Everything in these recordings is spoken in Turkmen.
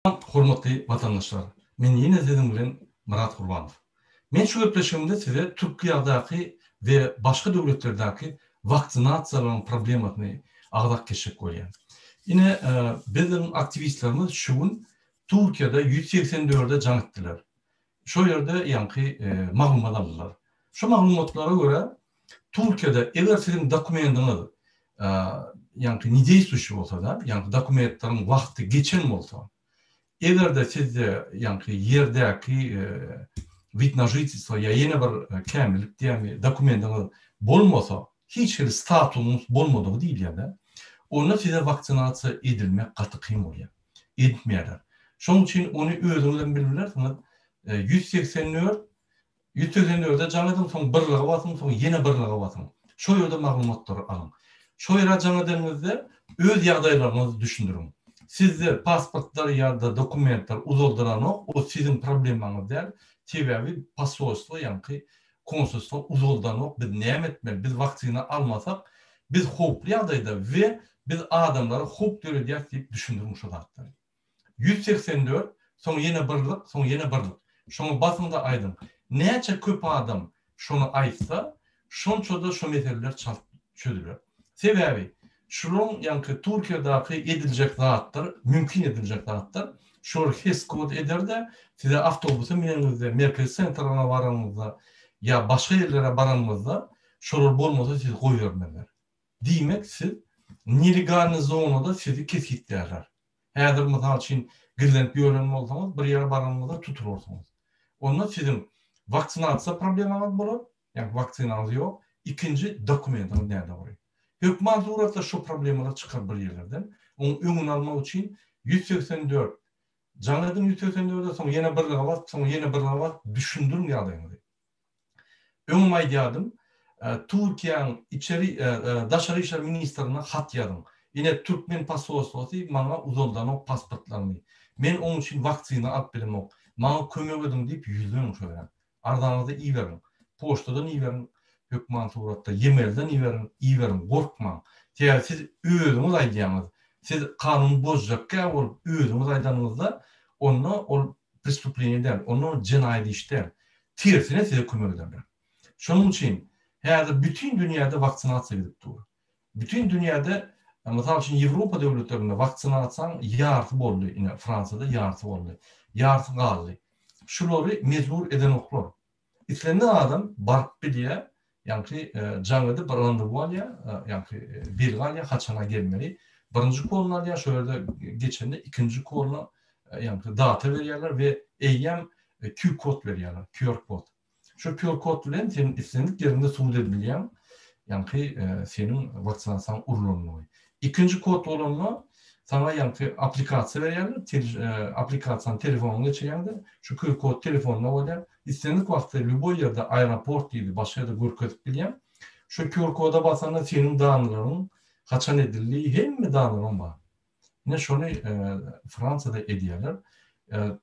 Hormatly vatandaşlar, men yine sizin bilen Murat Kurbanov. Men şu gepleşimde size Türkiýedäki ve başga döwletlerdäki vaksinasiýalaryň problematyny agzak geçip koýan. Yine bizim aktivistlerimiz şuun Türkiýede 184'de can ettiler. Şo ýerde ýanky maglumat aldylar. Şo maglumatlara göre Türkiýede eger sizin dokumendiňiz ýanky nideýsuşy bolsa da, ýanky dokumentleriň wagty geçen bolsa, eger de sizde ýanky ýerdäki wid na жительство ýa ýene bir kämillik diýämi dokumendiňiz bolmasa, hiç bir statusyňyz bolmadygy diýilýär. Onda size vaksinasiýa edilmek gaty kyn bolýar. Etmeýärler. Şoň üçin onu özüňizden bilýärsiňiz. 184'de canlıdan soň birlige basyň, soň ýene birlige basyň. Şo ýerde maglumatlary alyň. Şo ýere canlıdanızda öz ýagdaýlaryňyzy düşündüriň. Sizde pasportlar ýa-da dokumentler uzaldyran o sizin problemaňyz däl. Sebäbi pasolstvo ýanky konsulstvo uzaldan biz näme etmeli? Biz vaksina almasak biz hoply ýagdaýda we biz adamlary hop döredýär diýip düşündüriň şo zatlar. 184 soň ýene birlik, soň ýene birlik. Şoňa basynda aýdym. Näçe köp adam şonu aýtsa, şonça da şo meseleler çözülür. Sebäbi şuň ýanky Türkiýedäki ediljek zatlar, mümkin ediljek zatlar şol hes kod eder-de size awtobusa mineniňizde, merkez sentralyna baraňyzda ýa başga ýerlere baraňyzda şol bolmasa siz goýbermerler. Diýmek siz nelegalny zonada sizi kesitdirler. Häzir mysal üçin girlenip ýören bolsaňyz, bir ýere baraňyzda tuturursyňyz. Onda sizin vaksinasiýa problemaňyz bolar, ýani vaksinaňyz ýok. İkinci dokumentiňiz näde bolar? Hökümet suratda şu problemalar çıkar bir yerlerden. Onu öňüni almak için 184 canlıdan 184'de soň ýene birlige var, soň ýene birlige var düşündürün ýagdaýyny. Öňüme aýdýadym, Türkiýanyň içeri daşary işler ministrine hat ýazdyň. Ýene Türkmen pasolstwosy maňa uzaldan o pasportlaryny. Men onuň üçin vaksina alyp bermek, maňa kömek ediň diýip ýüzleň şöyle. Ardaňyzda iýerin, poçtadan iýerin. Hökümet suratda yemelden iýerin, gorkmaň. Teýär siz özüňiz aýdýaňyz, siz kanun bozjakka bolup özüňiz aýdanyňyzda onda ol prestupleniyeden, onu cinayet işler. Tersine size kömek ederler. Şonuň üçin häzir bütün dünýäde vaksinasiýa gidip dur. Bütün dünýäde, mesela için Avrupa devletlerinde vaksinasiýa ýarty boldy, ine Fransada ýarty boldy. Ýarty galdy. Şolary mecbur eden oklar. İslendi adam bark bilýär, ýanky jangyda bir randevu alýar, ýanky belgi haçana gelmeli. Birinji koluna alýar, şo ýerde geçende ikinji koluna ýanky data berýärler we eýem QR kod berýärler, QR kod. Şu QR kod bilen senin islendik ýerinde suwd edilýän, ýanky senin vaksinasiýaň urulmagy. İkinji kod bolanma sana ýanky aplikasiýa berýärler, aplikasiýany telefonuňa geçirýärde, şu QR kod telefonuňa bolýar. İstendik wagtda любой ýerde aeroport diýdi, başga ýerde görkezip bilýän. Şu QR koda basanda senin danlaryň haçan edildiği hemme danlaryň bar. Ne şonu Fransada edýärler,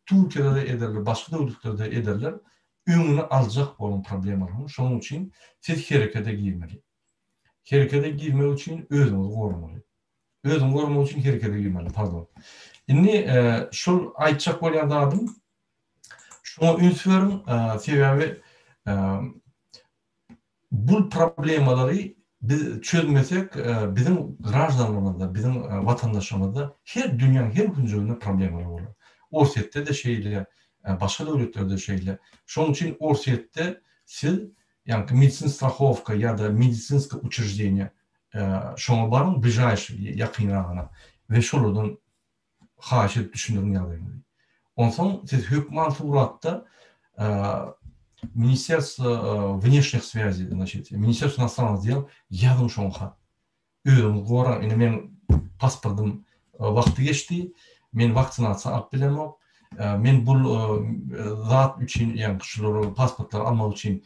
Türkiýede de ederler, başga döwletlerde ederler. Öňüni aljak bolan problemlaryň. Şonuň üçin siz herekete girmeli. Herekete girmek üçin özüňizi gormaly. Özüňizi gormak üçin herekete girmeli, pardon. Indi şol aýtjak bolýan zadym şoňa ünsüwerin sebäbi bu problemalary biz çözmesek bizim grajdanlarymyzda, bizim vatandaşlarymyzda her dünýäniň her günjeginde problemler bolar. Orsetde de şeýle, başga döwletlerde şeýle. Şonuň üçin orsetde siz ýanky medicin страховка ýa-da медицинское учреждение şoňa barın ближайший ýakynragına we şolardan haýyş edip düşündürüň ýagdaýyny. Ondan siz hökümet suratda Министерство внешних связей, значит, Министерство иностранных дел ýazdyň şoňa. Özüm goran, ine men pasportym wagty geçdi, men vaksinasiýa alyp bilemek, men bul zat üçin, ýani şolary pasportlar almak üçin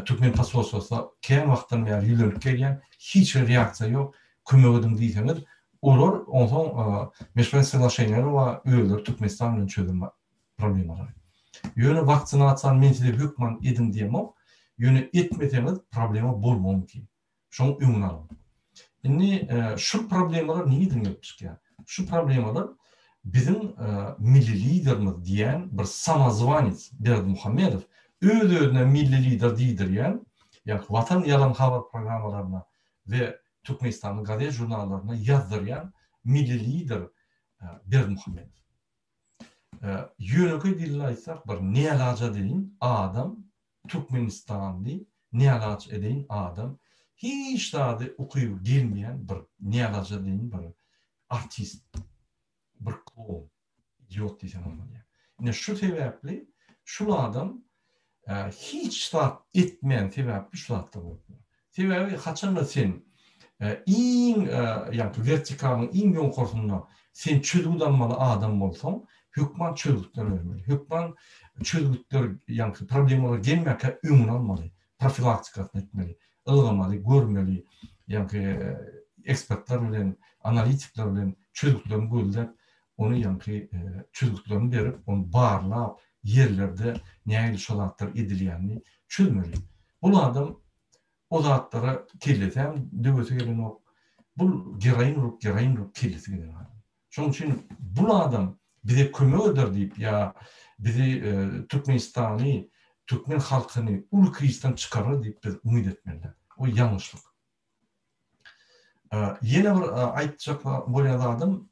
Türkmen pasolstwosuna kän wagtdan bäri ýülenip gelýän, hiç reaksiýa ýok, kömek edim diýseňiz, olar ondan meşgul soglашениýa we öýler Türkmenistan bilen çözülme problemleri. Ýöne vaksinasiýany men size hökmen edin diýemok, ýöne etmeseňiz problema bolmagy mümkin. Şoň öňüni alın. Indi şu problemalar niýeden gelip çykýar? Şu problemalar bizim milli liderimiz diyen bir samozvanец Berdimuhamedov öz-özüne milli lider diýdirýän, ýa Watan ýalan habar programmalarına ve Türkmenistan'ın gazete jurnallarına yazdıryan milli lider Berdimuhamedov. Yönöke dilini aytsak bir neýalaja deyin adam, Türkmenistanly neýalaj edeýin adam, hiç dady okuýup gelmeýän bir neýalaja deyin bir artist, bir klown, idiot diýsen bolýar. Ine şu sebäpli şul adam hiç da etmeyen sebäpli şu zatda bolýar. Sebäbi haçanda sen iň ýa-da vertikalyň iň ýoňkursunda sen çözgüdanmaly adam bolsaň, hökman çözgütler bermeli. Hökman çözgütler ýa-da problemalar gelmäke öňüne almaly, profilaktikasy etmeli, ylgamaly, görmeli, ýa-da ekspertler bilen, analitikler bilen çözgütlerini gözläp, onu ýa-da çözgütlerini berip, onu barlap, yerlerde näýe şolatlar edilýänini çözmeli. Bu adam o zatlara kellesem döwese gelen ok. Bu geraýin kellesi gelen adam. Şoň üçin bu adam bize kömek eder diýip ýa bizi Türkmenistany, Türkmen halkyny ul kriýsden çykarar diýip biz umyt etmeliler. O ýalňyşlyk. Ýene bir aýtjak bolýan adam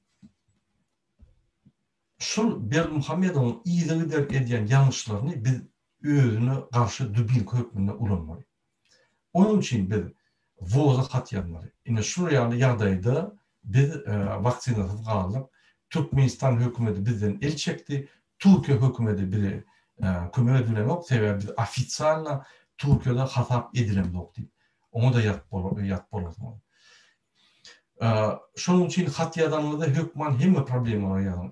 şul Berdimuhamedowyň iýdigi edýän ýalňyşlaryny biz özüne garşy dubin hökmünde ulanmaly. Onun için biz voza hat yanmalı. Yine şu ýagdaýda biz vaksinasız galyp, Türkmenistan hökümeti bizden el çekdi, Türkiýe hökümeti bizi kömek edilemok, sebäbi biz ofitsialna Türkiýede hasap edilemok diýip. Oňa da ýat bolar. Şonuň üçin hat ýazanlarda hökman hemme problemler ýazan,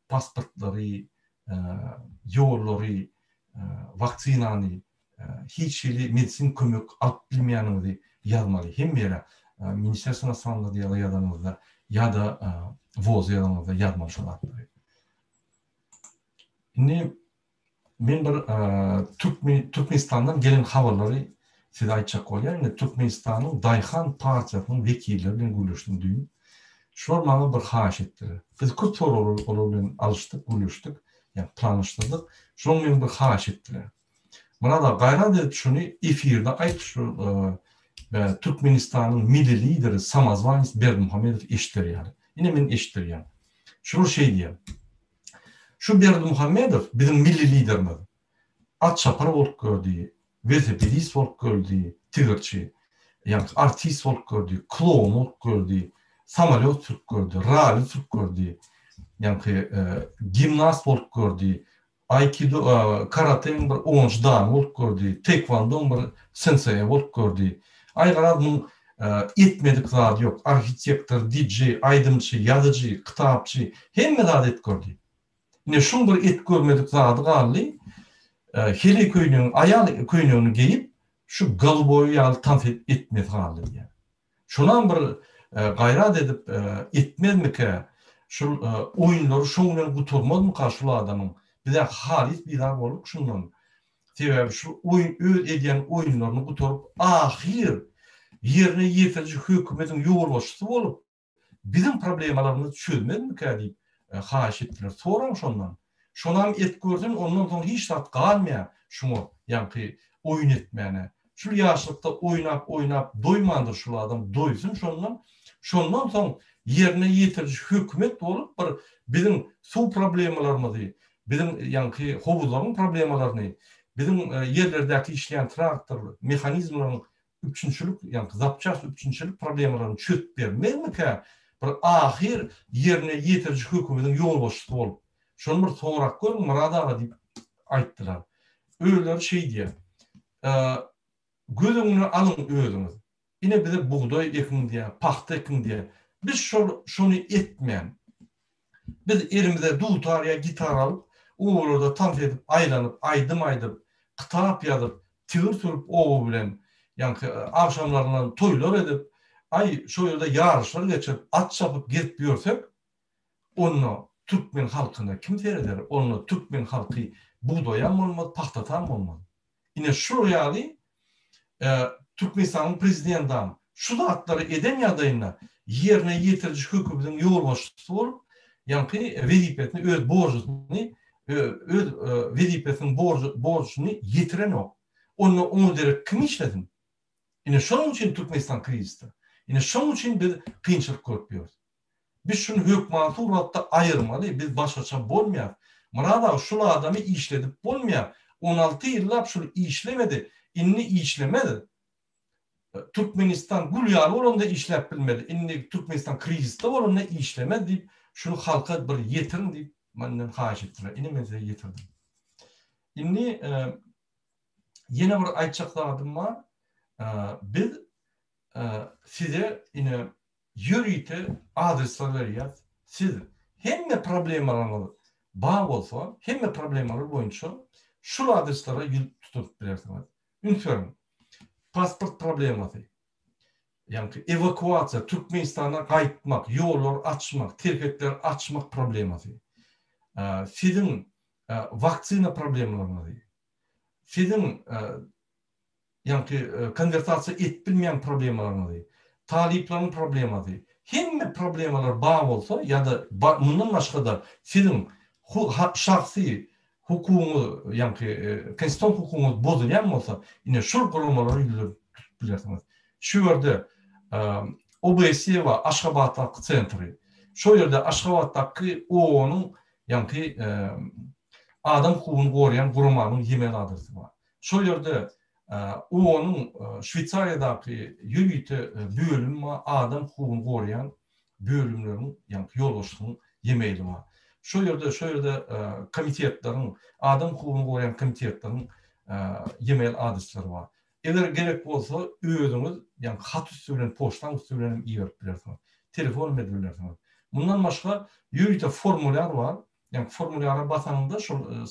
pasportlary, ýollary, vaksinany, hiç medisin kömök alıp bilmeýäninizi ýazmaly. Hem ýere Ministersiýa sanlygy ýazanlarda ýa-da voz ýazanlarda ýazmaly şolatdy. Indi men bir Türkmenistandan gelen habarlary size aýtjak bolýar. Türkmenistanyň Daýhan partiýasynyň wekilleri bilen görüşdim diýip. Şolar maňa bir haýyş etdiler. Biz köp soralar bilen alışdyk, görüşdük, ýa tanışdyk. Şoň men bir haýyş etdiler. Buna da gayret edip şunu efirde ayt şu Türkmenistan'ın milli lideri samozvanец Berdimuhamedov eşitdirýär. Yine men eşitdirýär. Şu şey diýär. Şu Berdimuhamedov bizim milli liderimiz. At çapar bolup gördü, velosipedist bolup gördü, tigirçi, yani artist bolup gördü, klown bolup gördü, samolyot sürüp gördü, rally sürüp gördü, yani gimnast bolup gördü. Aikido, karateň bir oňjdan bolup gördü, taekwondoň bir sensei bolup gördü. Aýgaradmyň etmedik zat ýok. Arhitektor, DJ, aýdymçy, ýazyjy, kitapçy, hemme zat et gördü. Ine şuň bir et görmedik zady galy, hele köýnüň, aýal köýnüňi geyip, şu galbowy ýaly tanfet etmez galy diýär. Şonan bir gaýrat edip etmezmike, şu oýunlary şoň bilen guturmazmy karşy adamyň? Bize halis bilar bolup şundan. Sebäbi şu oyun öz edýän oýunlaryny guturup ahir ýerine ýetirji hökümetiň ýolbaşçysy bolup bizim problemlarymyzy çözmedimkä diýip haýyş etdiler. Soram şondan. Şonam et gördüm, ondan soň hiç tat galmaýar şunu ýa-ni oyun etmäne. Şu ýaşlykda oýnap doýmandyr şu adam, doýsun şondan. Şondan soň ýerine ýetirji hökümet bolup bir bizim suw problemlarymyzy, bizim ýa-ni howuzlaryň problemalaryny, bizim yerlerdäki işleýän traktor mehanizmlaryň üçünçülük, ýa-ni zapças üçünçülük problemalaryny çözüp bermezmike, bir ahir ýerine ýetirji hökümetiň ýolbaşçysy bolup. Şonu bir soňrak görüň, Murad aga diýip aýtdylar. Öýler şey diýär. Gözüňi alyň özüňiz. Ine bize buğday ekin diýär, paxta ekin diýär. Biz şonu etmeýän. Biz elimize dutarya gitar alıp, orada tanf edip, aýlanyp, aýdym, kitap ýazyp, tigir sürüp oğu bilen, ýa-ni akşamlaryny toýlar edip, şu ýerde ýarışlar geçip, at çapyp gelip ýörsek, onu Türkmen halkyna kim tereder? Onu Türkmen halky buğdaýam bolmaz, paxtatam bolmaz. Ine şu ýaly Türkmenistanyň prezidentam şu zatlary eden ýagdaýynda ýerine ýetirji hökümetiň ýolbaşçysy bolup, yani vazifesini öz borcunu öz vazifesinin borcunu yetiren o. Onu derek kim işledin? Yine şunun için Türkmenistan krizde. Yine şunun için biz kıyınçılık görüyoruz. Biz şunu hükümet suratda ayırmalı, biz başaça bolmayaq. Mırada şunu adamı işledip bolmayaq. 16 yıllap şunu işlemedi, inni işlemedi. Türkmenistan gulyalı olanda işlep bilmedi. Inni Türkmenistan krizde olanda işlemedi deyip şunu halka bir yetirin deyip benden haş ettiler. İni meze yetirdim. İnni yine bir aytçaklardım var. Biz size yine yürüyte adresler veriyoruz. Siz hem problemalarınız bağ olsa, hem problemler boyunca şu adreslere tutup bilirsiniz. Ünsörün, pasport problemleri, yani evakuasyon, Türkmenistan'a kayıtmak, yollar açmak, terketler açmak problemleri, sizin vaktsina problemleri, sizin yani konvertasyon etbilmeyen problemleri, taliplerin problemleri, hem problemler bağ olsa ya da bundan başka da sizin şahsi hukuku yani konstitusyon hukukunuz bozulyan olsa yine şu kurumları bilirsiniz. Şu yerde OBSE ve Aşgabat'taki sentri, şu yerde Aşgabat'taki OON'un yani adam hukukunu koruyan kurumanın yemel adresi var. Şu yerde OON'un Şvitsariyadaki yürüyte bölüm ve adam hukukunu koruyan bölümlerin yani yoldaşlığının yemeli var. Şu yerde komitetlerin, adam hukukunu koruyan komitetlerin yemel adresleri var. Eğer gerek olsa özünüz yani hat üstünden, poçtan üstünden iyi verip bilirsiniz. Telefon edilersiniz. Bundan başka yürüyte formular var. Yani formulara basanında şu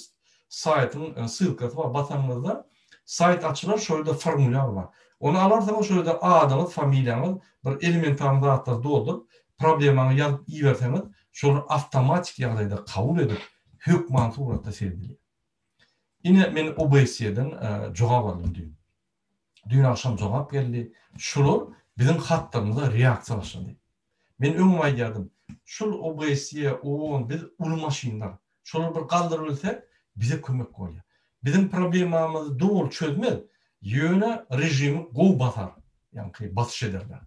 saytın sılkası var. Basanında sayt açılır, şöyle formular var. Onu alarsanız şöyle adınız, familyanız, bir elementarlı dağıtlar doldurup problemini yazıp iyi verseniz şunu avtomatik yağdayda kabul edip hükmansı uğratta sevdiriyor. Yine men OBSE'den cevap aldım dün. Dün akşam cevap geldi. Şular bizim hatlarımıza reaksiya başladı. Men öňüme geldim. Şul OBSE, OON, biz ulmaşynlar. Şular bir kaldırılsa bize kömek bolýar. Bizim problemamyzy dogry çözmez. Ýöne rejimi gow batar. Yani basış ederler.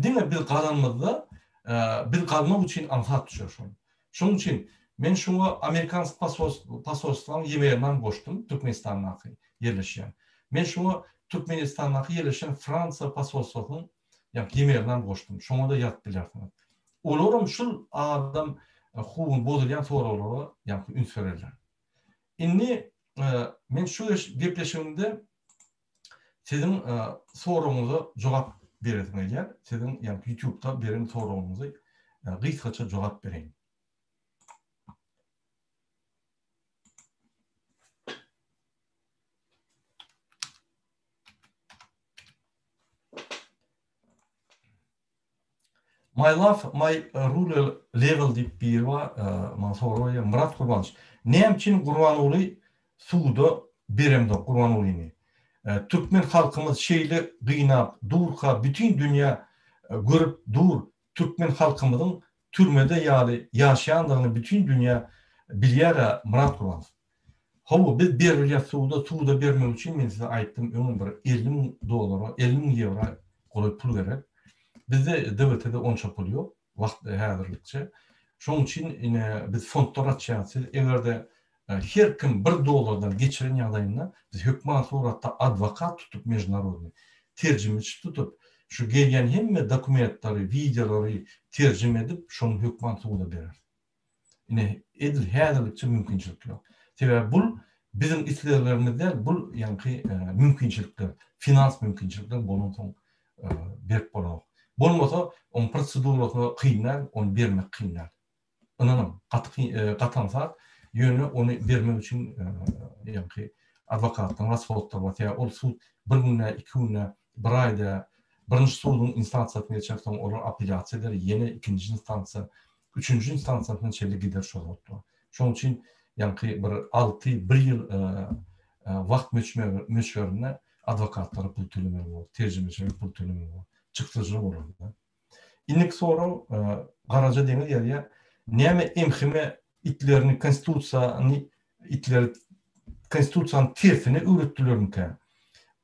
Diňe biz galanmazda biz kalmak için ansat düşer şunu. Şunun için men şunu Amerikan pasolstwanyň ýemelinden goşdum, Türkmenistan'a yerleşýän. Men şunu Türkmenistan'a yerleşen Fransa pasolstwynyň yani ýemelinden goşdum. Şoňa da ýat bilersiňiz. Olaram şul adam hukukun bozulyan soraları yani ünsörerler. Inni men şu gepleşimde sizin soruňuza jogap beresiňiz. Sizin yani YouTube'da beren soruňuzy gysgaça jogap bereň. My life, my rural level deyip bir var, soruya Murat Kurbanç. Nemçin Kurbanuly suwda beremde Kurbanulyny. Türkmen halkymız şeýle gynap, durka, bütün dünya görüp dur, Türkmen halkymyzyň türmede ýaly ýaşaýandygyny bütün dünya bilýär Murat Kurbanç. Hawa biz berilýän suwda bermek üçin men size aýtdym, öňe bir $50,000, €50,000 goýup pul gerek. Bizde devletede 10 çapul yok. Vakt hazırlıkça. Şoň üçin biz fondlar açýarsyz. Egerde her kim $1 geçiren ýagdaýynda biz hökümet suratda advokat tutup mejnarodny terjimeci tutup şu gelýän hemme dokumentlary, videolary terjime edip şonu hökümet suwda berer. Edil hazırlıkça mümkinçilik yok. Sebäbi bul bizim islerlerimizde bul yani mümkinçilikler, finans mümkinçilikler bolun soň berip bolar. Bolmasa on prosedurasyny kynlar, on bermek kynlar. Ananam gatansa ýöne onu bermek üçin ýa-ni adwokatlaryň rasholtary bar. Ol sud 1 günde, 2 günde, 1 aýda birinji sudyň instansiýasyna geçersoň olar apelляция eder, ýene ikinji instansiýa, üçüncü instansiýasyna çelip gider şolapdy. Şoň üçin ýa-ni bir 6-1 ýyl wagt möçberine adwokatlara pul tölemek bol, terjimecilerge pul tölemek bol. Çıktıcı olur. İnnik soru Garaca Deniz ýa-da näme emhime itlerini konstitusiyanın tersine öğretdilermikä?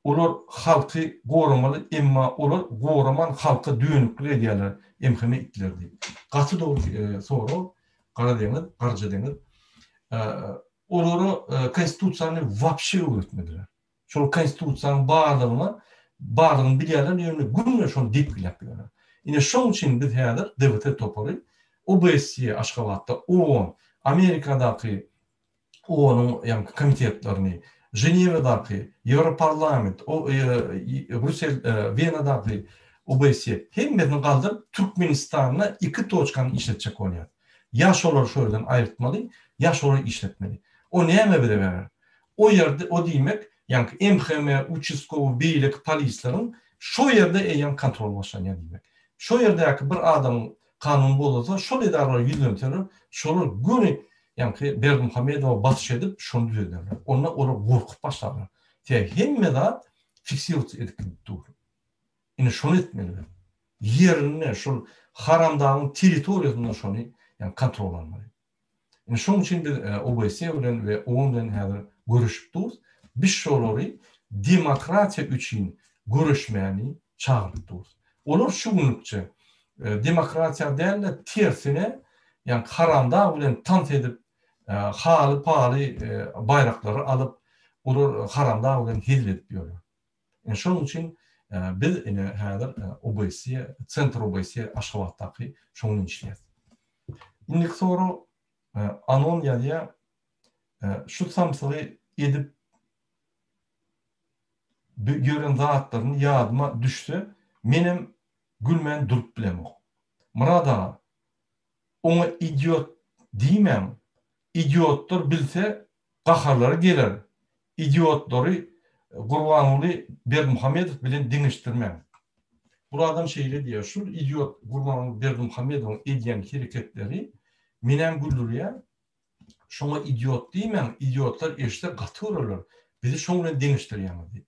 Olar halky gorumaly, emma olar goraman halka dönükli edýärler emhime itlerdi. Gaty dogry soru Kara deňiz, Garja deňiz. Olary konstitusiýany wapşe öwretmediler. Şol konstitusiýanyň barlygyny bilýärler, ýöne günle şonu dip bilýärler. Ine şoň üçin biz häzir DWT topary OBSE Aşgabatda Amerikadaky onun komitetlerini, Ženevadaky, Europarlament, Brüssel, Venadaky OBSE hemmesini galdyryp Türkmenistanyna iki toçkany işletjek bolýar. Ya şolar şöýden aýyrtmaly, ya şolar işletmeli. O näme bileber? O ýerde o diýmek, MHM, uçiskowy beýlik, polislaryň şo ýerde eýen kontrol başlanýar diýmek. Şo ýerdäki bir adam kanun bolsa, şol edalar ýüzlenýär, şolar göni Berdimuhamedow basyş edip şonu düzeldirler. Onlar gorkup başlarlar. Hemme fiksiýasiýa edip dur. Ine şonu etmeliler. Yerine şol haramdagyň territoriýasyna şonu kontrol almaly. Ine şoň üçin biz OBSE bilen we OON bilen häzir görüşip durýar. Biz şolary demokratiýa üçin görüşmäni çağırıp durýar. Olar şu günlükçe demokratiýa däl tersine haramda bilen tant edip haly paly bayraklary alıp olar haramda bilen hizmet edýärler. Şoň üçin biz häzir OBSE, Centr OBSE Aşgabatdaky şoňu işleýär. Indik soru anon ýa-da şu samsygy edip gören zatlaryny ýadyma düşse, menim gülmän durup bilemok. Murada ona idiot diýmem. İdiotlar bilse gaharlary geler. İdiotlary Gurbanuly Berdimuhamedow bilen diňişdirmem. Bu adam şeýle diýär, şu idiot Gurbanuly Berdimuhamedow edýän hereketleri menem güldürýär. Şoňa idiot diýmem, idiotlar eşde gaty bolarlar. Bizi şoň bilen diňişdirýär.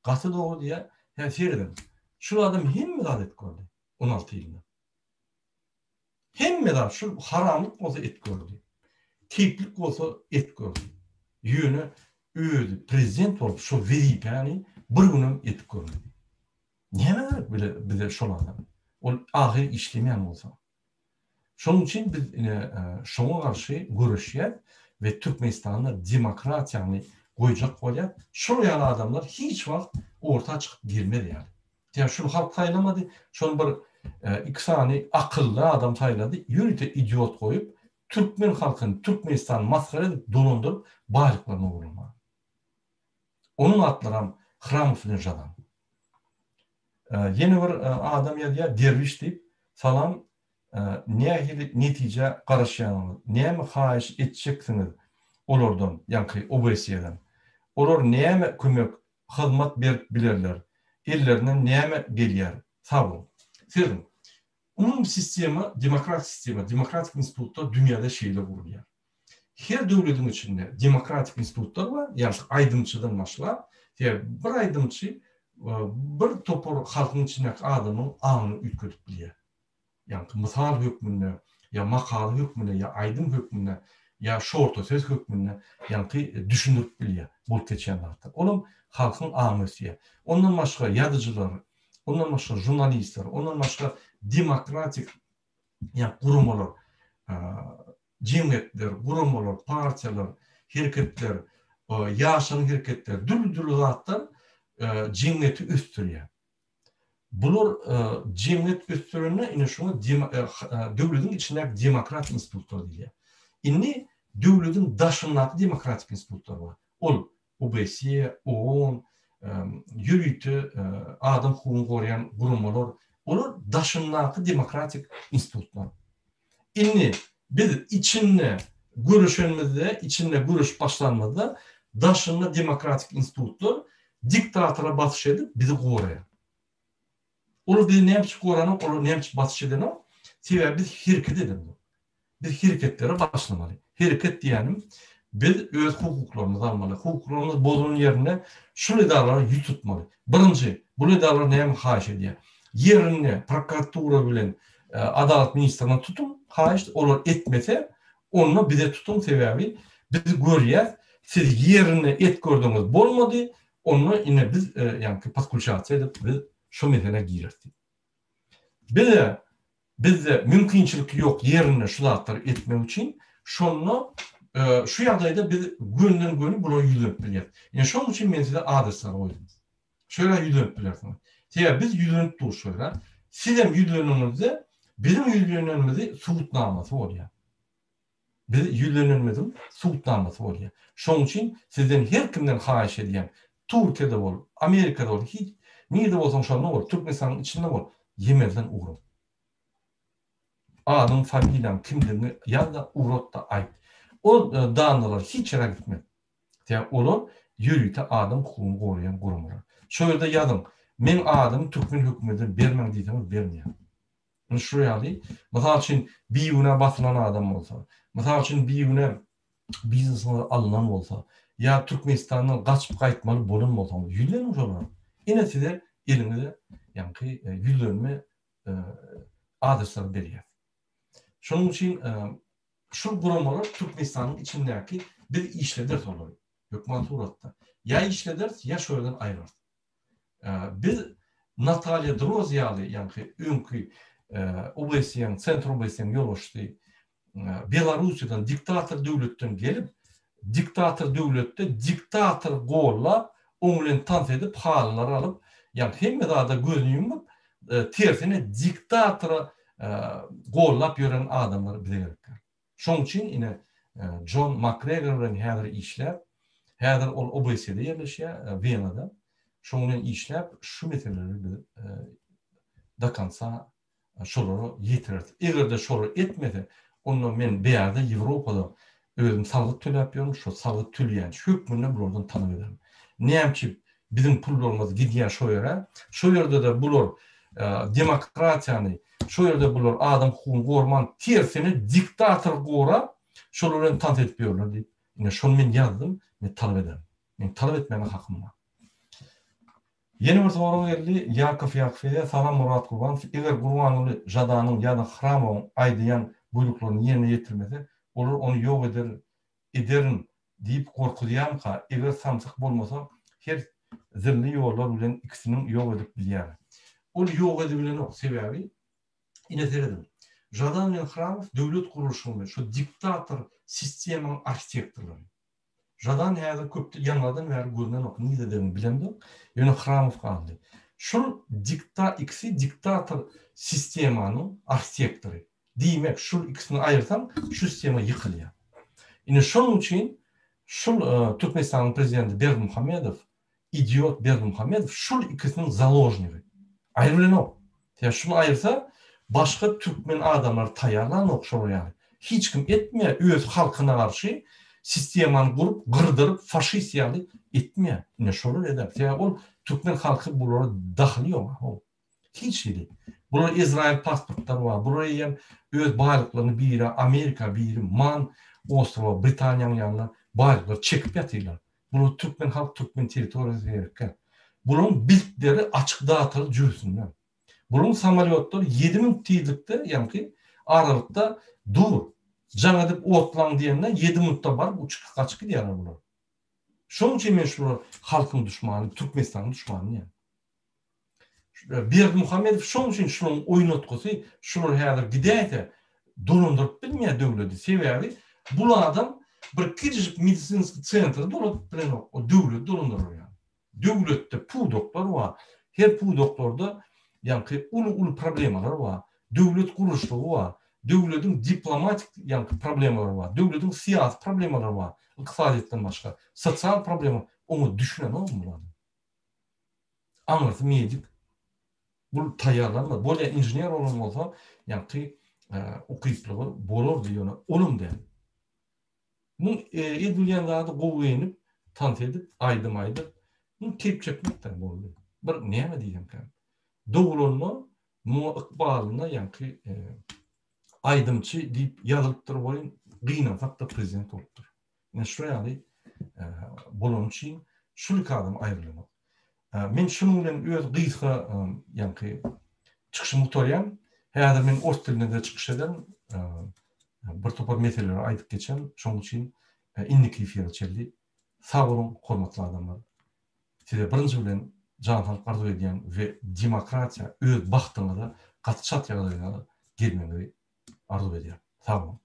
Gaty dogry diýär, häzirden. Şu adam hemme adet gördü 16 ýylda. Hemme şu haramlyk bolsa et gördü. Keplik bolsa et gördü. Ýöne özü prezident bolup şu wezipany bir günem et gördü. Näme bize şol adam? Ol ahyr işlemän bolsa. Şoň üçin biz şoňa garşy görüşýär we Türkmenistanda demokratiýany goýjak bolýar. Şol ýaly adamlar hiç wagt orta çykyp girmedi ýaly. Ya şunu halk taýlamadı, şonu bir iki sany akıllı adam taýlady, ýürite idiot koyup Türkmen halkyny, Türkmenistan maskara edip dolandyryp bayraklaryny uğurlama. Onun atlaram Hramow bilen jadan. Yeni bir adam ýa-da derviş diýip salam näme netije garaşýanyňyz, näme haýyş etjeksiňiz olardan, ýa-ni OBSE'den. Olar näme kömek, hyzmat berip bilerler. Ellerinden näme gelýär? Sağ bolun. Firin. Umum sistema, demokratik institutlar dünýäde şeýle gurulýar. Her döwletiň içinde demokratik institutlar var, ýa-ni aýdymçydan başlap, bir aýdymçy bir topar halkyň içindäki adamyň aňyny üýtgedip bilýär. Ýa-ni mysal hökmünde, ýa makaly hökmünde, ýa aýdym hökmünde, ýa şorta söz hökmünde, ýa-ni düşündirip bilýär. Bolup geçýän wagtda. Olam halkyň aňysy. Ondan başga ýazyjylar, ondan başga jurnalistler, ondan başga demokratik gurumlar, cemiyetler, gurumlar, partiýalar, hereketler, ýaşan hereketler, dürli zatlar cemiyeti östürýär. Bular cemiyet östürene ine şoňa döwletiň içindäki demokratik institutlar diýilýär. Indi döwletiň daşyndaky demokratik institutlar bar. Ol OBSE, OON, ýürüýte adam hukugyny goraýan gurumlar, olar daşyndaky demokratik institutlar. Indi biz içinde görüşenmizde, içinde görüş başlanmada daşynda demokratik institutlar diktatora basyş edip bizi goraýar. Olar bizi näme goranyp, olar näme basyş edeni? Sebäbi biz hereket edemiz. Biz hereketlere başlamaly. Hereket diýenim, biz öz hukuklarymyzy almaly. Hukuklarymyz bozulan ýerine şu edalara ýüz tutmaly. Birinji, bu edalar näme haýyş edýär? Yerine prokuratura bilen Adalet ministrine tutun, haýyş olar etmese, onu bize tutun sebebi biz görýär, siz yerine et gördüňiz bolmady, onu ine biz yani paskulçatsa edip biz şu mesele girerdik. Bizde mümkinçilik yok yerine şu zatlar etmek için, şonu şu ýagdaýda biz gönden göni bula ýüzüp bilýär. Yani şoň üçin men size adresler goýdum. Şöyle ýüzüp bilersiňiz. Teýär biz ýüzüp durşýar. Siz hem ýüzlenýänizde bizim ýüzlenýänimizi subutnamasy bolýar. Biz ýüzlenýänimiziň subutnamasy bolýar. Şoň üçin sizden her kimden haýyş edýän, Türkiýede bol, Amerikada bol, hiç nirde bolsaň şonda bol, Türkmenistanyň içinde bol, ýemezden ugrun. Adam familiýam kimdigini ýa-da urotda aýt. O danlalar hiç ýere gitmedi. Teýär olar ýürüýte adam hukugyny goraýan gurumlar. Şo ýerde ýazym, men adam Türkmen hökümetine bermeň diýsem bermeýär. Şu ýaly, mysal üçin biýüne basylan adam bolsa, mysal üçin biýüne biznesine alynan bolsa, ýa Türkmenistanyň gaçyp gaýtmaly bolan bolsa, ýüzlenýär şolar. Ine size elinize ýa-ni ýüzlenme adresler berýär. Şoň üçin şu gurumlar Türkmenistanyň içindäki bir işleder solar. Hökümet suratda. Ya işleder, ya şöýden aýrar. Biz Natalya Drozyaly, ýa-ni öňkü OBS'nin, Central OBS'nin ýolbaşçy Belarusya'dan diktator döwletden gelip, diktator döwletde diktator golla oňlen tant edip halylar alyp, ýa-ni hemme da gözüni ýumup tersine diktatora gollap ýören adamlar bize gerekler. Şoň üçin ine John McGregor bilen häzir işläp, häzir ol OBS'de ýerleşýär, Vienada. Şoň bilen işläp şu meseleleri da kansa şolary ýetirdi. Eger de şolary etmedi, onu men beýerde Ýewropada özüm salyk töläp ýörüm, şu salyk tölýän hökmüne bulardan tanap ederim. Näme bizim pullarymyz gidýär şo ýere, şo ýerde de bular demokratiýany, şo ýerde bular adam hukugyny gorman tersine diktator gora şolary tant edip ýörler diýip. Ine şonu men ýazdym, men talap ederim. Men talap etmäge hakym bar. Yeni bir soru geldi. Yakıf'e salam Murat Kurban. Eger Gurbanly Jadanyň ýa-da Hramoň aýdýan buyruklarını yerine ýetirmese, olar onu ýok ederin diýip gorkulýarmyka? Eger samsyk bolmasa, her zilli ýollar bilen ikisini ýok edip bilýär. Ol ýok edibilen sebebi ine seredim. Jadan bilen Hramow döwlet gurulşyny, şu diktator sistemanyň arxitektorlary. Jadan häzir köpde ýanlardan bäri görünen ok, niýe dediğini bilemdim. Ýöne Hramow galdy. Şu diktator sistemanyň arxitektory. Diýmek, şu ikisini aýyrsam, şu sistema ýykylýar. Ine şoň üçin şu Türkmenistanyň prezidenti Berdimuhammedow, idiot Berdimuhammedow şu ikisiniň zaложнигы. Aýrylan ok. Ýa şunu aýyrsa, başga türkmen adamlar taýarlan okşar ýaly. Hiç kim etmeýär, öz halkyna garşy sistemany gurup, gyrdyryp, faşist ýaly etmeýär. Ine şolar eder. Ýa ol türkmen halky bulary daxly ýok. Hiç ýeri. Bular Izrail pasportlar var. Bular ýa öz baýlyklaryny biri Amerika, biri Man ostrowy, Britaniýanyň ýanına baýlyklar çekip ýatyrlar. Bular türkmen halk, türkmen territoriýasy berken. Buların bilgileri açık dağıtılır jürüsünden. Buların samolyotları 7000 tiylikte, yani aralıkta dur. Can edip otlan diyenler 7 minutta var, uçuk kaçık diyorlar bunlar. Şunun için ben şunlar halkın düşmanı, Türkmenistan'ın düşmanı yani. Berdimuhammedow şunun için şunun oyun otkusu, şunlar häzir gideyde dolundurup bilmeýär döwleti. Sebebi bu adam bir kirjik medisinski sentrde dolup bilen o döwlet dolundurur yani. Döwletde pu doktor var. Her pu doktorda yani ulu problemalar var. Döwlet gurulşygy var. Döwletiň diplomatik yani problemleri var. Döwletiň siyasi problemleri var. Iqtisadiyetden başka. Sosial problem onu düşünen olmalı. Anlarsın medik. Bu taýýarlanma. Böyle injinier olan olsa yani okuyuplığı bolor diýýär. Olum der. Bu edilýän zady gowy tant edip aýdym. Bu kepçekmekden boldy. Bir näme diýem kan? Dogulunma mu ykbalyna ýa-ni aýdymçy diýip ýazylypdyr boýun gynansak da prezident bolupdyr. Men şu ýaly bolan üçin şuly kadam aýrylmak. Men şunu bilen öz gysga ýa-ni çykyşymy tutarýam. Häzir men ors diline de çykyş eden bir topar meseleleri aytyp geçen. Şoň üçin indiki efir çeldi. Sag bolun, hormatly adamlar. Size birinji bilen jan halk arzu edýän we demokratiýa öz bagtyňyza gatçat ýagdaýlara gelmegi arzu edýär. Sag bolun.